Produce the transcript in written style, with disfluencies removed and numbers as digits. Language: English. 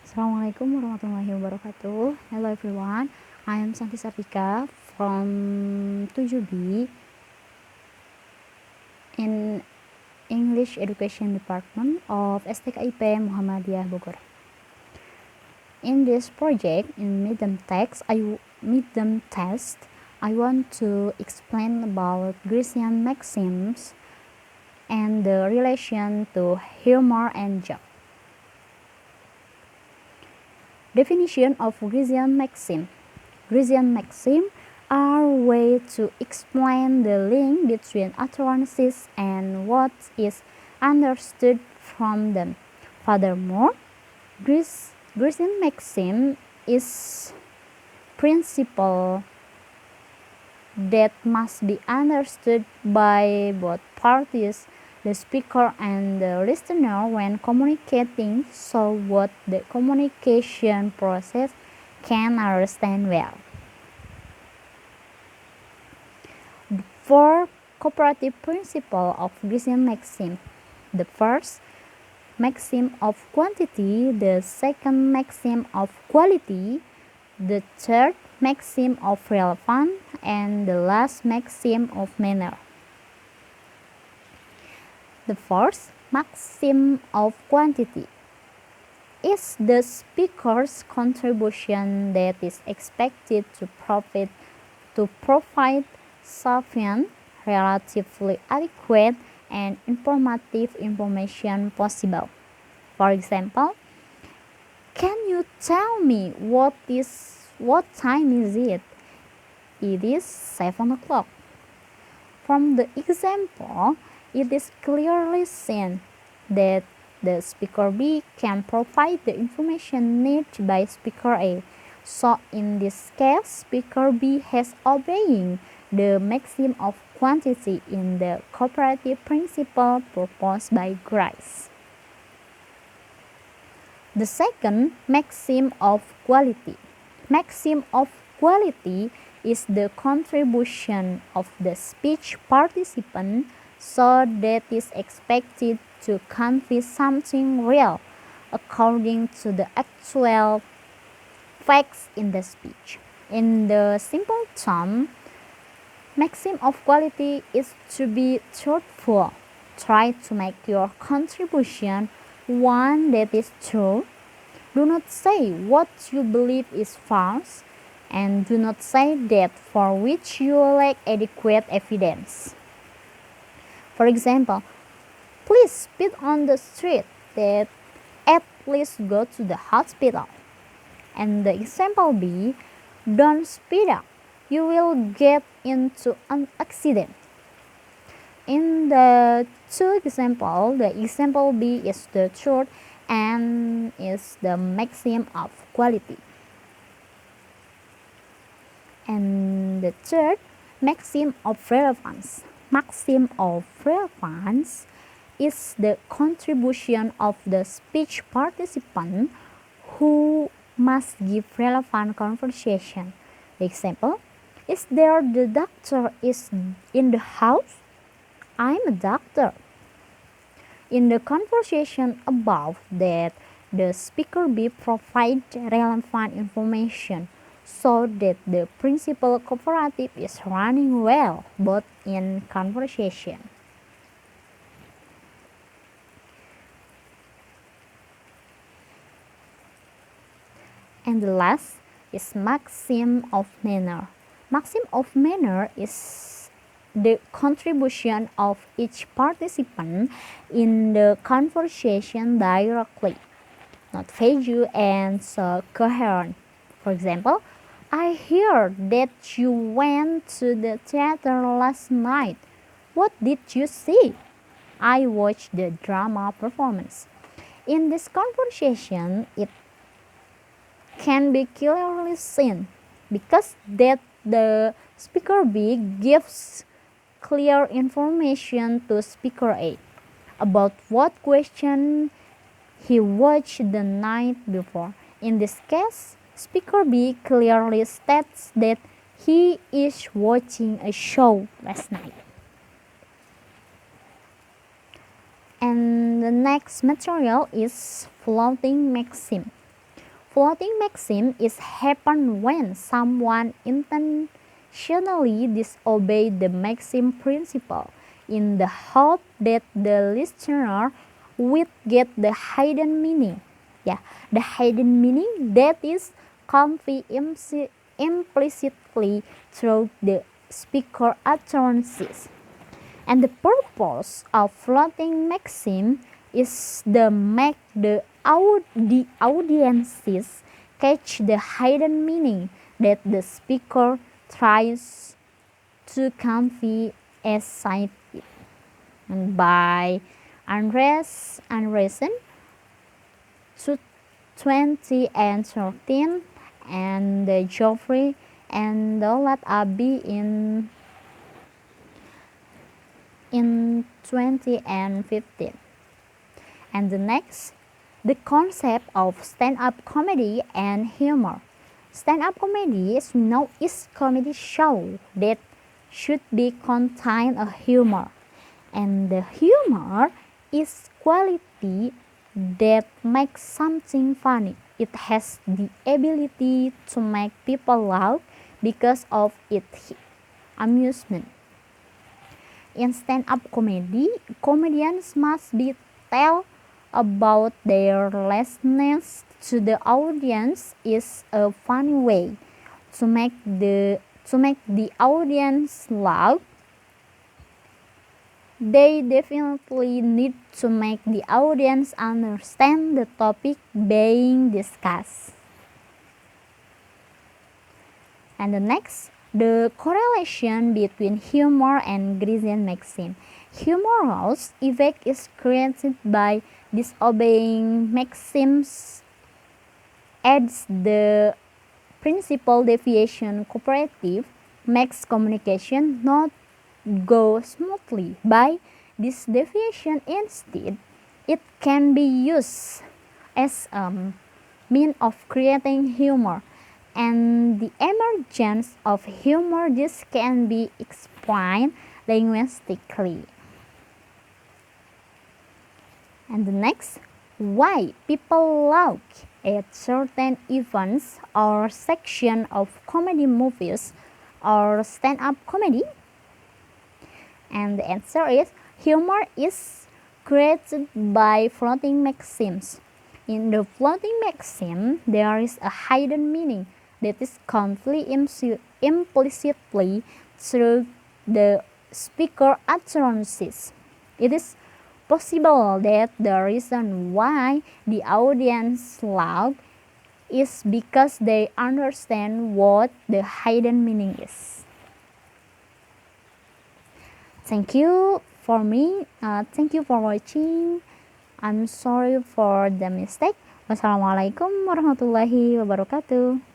Assalamualaikum warahmatullahi wabarakatuh. Hello everyone, I am Shanty from 7B in English Education Department of STKIP Muhammadiyah Bogor. In this project, in midterm test, I want to explain about Grecian maxims and the relation to humor and joke. Definition of Grecian maxim. Grecian maxim are ways to explain the link between utterances and what is understood from them. Furthermore, Grecian maxim is principle that must be understood by both parties, the speaker and the listener, when communicating, so what the communication process can understand well. The four cooperative principles of Grecian maxim. The first, maxim of quantity. The second, maxim of quality. The third, maxim of relevance. And the last, maxim of manner. The first, maxim of quantity, is the speaker's contribution that is expected to provide sufficient, relatively adequate, and informative information possible. For example, can you tell me what time is it? It is 7 o'clock. From the example, it is clearly seen that the speaker B can provide the information needed by speaker A. So in this case, speaker B has obeying the maxim of quantity in the cooperative principle proposed by Grice. The second, maxim of quality. Maxim of quality is the contribution of the speech participant so that is expected to convey something real according to the actual facts in the speech. In the simple term, maxim of quality is to be truthful. Try to make your contribution one that is true. Do not say what you believe is false, and do not say that for which you lack adequate evidence. For example, please spit on the street that at least go to the hospital. And the example B, don't speed up, you will get into an accident. In the two examples, the example B is the truth and is the maxim of quality. And the third, maxim of relevance. Maxim of relevance is the contribution of the speech participant who must give relevant conversation. The example, is there the doctor is in the house? I'm a doctor. In the conversation above that, the speaker B provides relevant information so that the principal cooperative is running well, both in conversation. And the last is maxim of manner. Maxim of manner is the contribution of each participant in the conversation directly, not vague and so coherent. For example, I hear that you went to the theater last night. What did you see? I watched the drama performance. In this conversation, it can be clearly seen because that the speaker B gives clear information to speaker A about what question he watched the night before. In this case, speaker B clearly states that he is watching a show last night. And the next material is floating maxim. floating maxim is happen when someone intentionally disobeys the maxim principle in the hope that the listener will get the hidden meaning. Yeah, the hidden meaning that is conveyed implicitly through the speaker utterances. And the purpose of floating maxim is to make the audiences catch the hidden meaning that the speaker tries to convey as cited. And by Anderson 2013 and Geoffrey and Dolat Abi in 2015. And the next, the concept of stand-up comedy and humor. Stand-up comedy is comedy show that should be contain a humor, and the humor is quality that makes something funny. It has the ability to make people laugh because of its amusement. In stand-up comedy, comedians must be tell about their listeners to the audience is a funny way to make the audience laugh. They definitely need to make the audience understand the topic being discussed. And the next, the correlation between humor and Grecian maxim. Humorous effect is created by disobeying maxims as the principal deviation cooperative makes communication not go smoothly. By this deviation instead, it can be used as a means of creating humor, and the emergence of humor this can be explained linguistically. And the next, why people laugh at certain events or section of comedy movies or stand-up comedy. And the answer is humor is created by floating maxims. In the floating maxim, there is a hidden meaning that is conveyed implicitly through the speaker utterances. It is possible that the reason why the audience laugh is because they understand what the hidden meaning is. Thank you for me. Thank you for watching. I'm sorry for the mistake. Wassalamualaikum warahmatullahi wabarakatuh.